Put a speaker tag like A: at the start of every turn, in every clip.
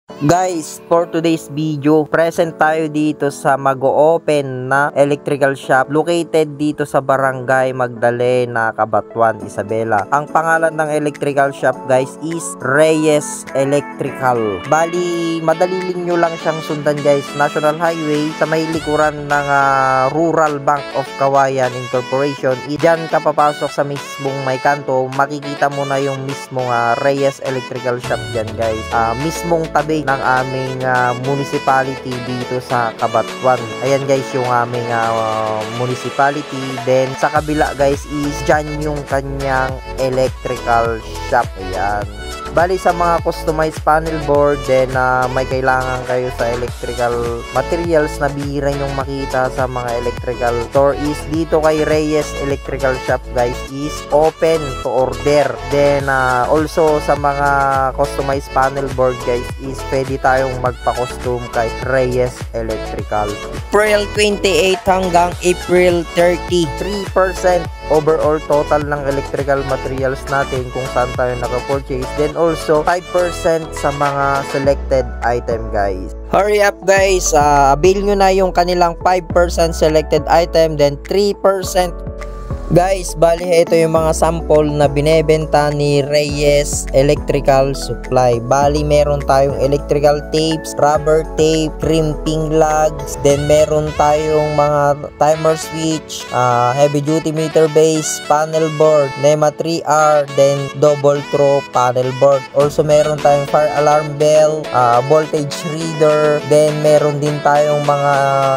A: Guys, for today's video, present tayo dito sa mag-o-open na electrical shop located dito sa Barangay Magdalena, Cabanatuan, Isabela. Ang pangalan ng electrical shop guys is Reyes Electrical. Bali, madali nyo lang siyang sundan guys. National Highway sa may likuran ng Rural Bank of Kawayan Incorporation. Diyan ka papasok sa mismong may kanto, makikita mo na yung mismong Reyes Electrical Shop dyan guys. Mismong tabi ng aming municipality dito sa Cabanatuan. Ayan guys yung aming municipality. Then sa kabila guys is dyan yung kanyang electrical shop. Ayan. Bali sa mga customized panel board, then may kailangan kayo sa electrical materials na bihira nyong makita sa mga electrical store is dito kay Reyes Electrical Shop guys is open to order. Then also sa mga customized panel board guys is pwede tayong magpa-custom kay Reyes Electrical. April 28 hanggang April 30, 3% overall total ng electrical materials natin kung saan tayo naka-purchase. Then also 5% sa mga selected item guys. Hurry up guys, avail nyo na yung kanilang 5% selected item, then 3% guys. Bali ito yung mga sample na binebenta ni Reyes Electrical Supply. Bali meron tayong electrical tapes, rubber tape, crimping lugs, then meron tayong mga timer switch, heavy duty meter base, panel board, NEMA 3R, then double throw panel board. Also meron tayong fire alarm bell, voltage reader, then meron din tayong mga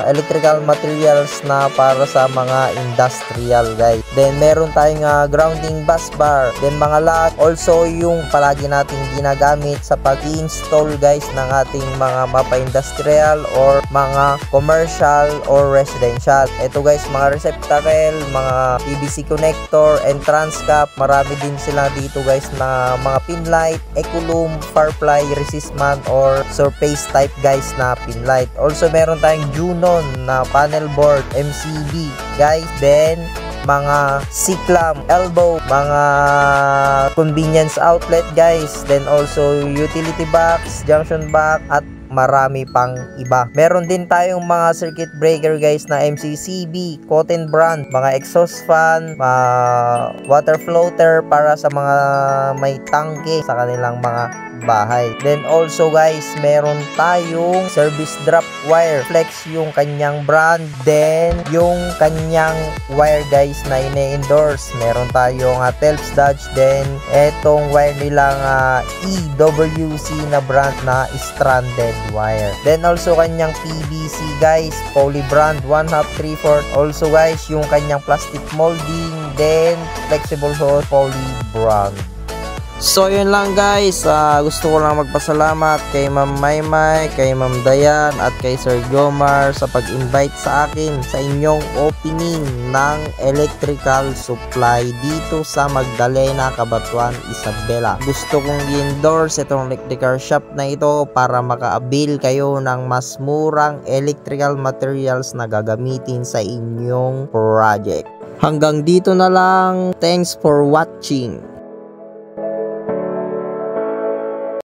A: electrical materials na para sa mga industrial guys. Then meron tayong grounding bus bar, then mga lock, also yung palagi nating ginagamit sa pag-install guys ng ating mga mapa-industrial or mga commercial or residential. Ito guys mga receptacle, mga PVC connector, entrance cap, marami din sila dito guys na mga pin light, ecolum, firefly, resistment or surface type guys na pin light. Also meron tayong Junon na panel board, MCB guys, then mga C-clamp, elbow, mga convenience outlet guys, then also utility box, junction box, at marami pang iba. Meron din tayong mga circuit breaker guys na MCCB, Cotton brand, mga exhaust fan, water floater para sa mga may tangke sa kanilang mga bahay. Then also guys, meron tayong service drop wire, flex yung kanyang brand, then yung kanyang wire guys na ine-endorse. Meron tayong Telps Dodge, then etong wire nilang EWC na brand na stranded wire. Then also kanyang PVC guys, poly brand 1/2 3/4. Also guys, yung kanyang plastic molding, then flexible hose, poly brand. So yun lang guys, gusto ko lang magpasalamat kay Ma'am Maymay, kay Ma'am Dayan at kay Sir Jomar sa pag-invite sa akin sa inyong opening ng electrical supply dito sa Magdalena, Cabanatuan, Isabela. Gusto kong i-endorse itong electrical shop na ito para maka-avail kayo ng mas murang electrical materials na gagamitin sa inyong project. Hanggang dito na lang, thanks for watching.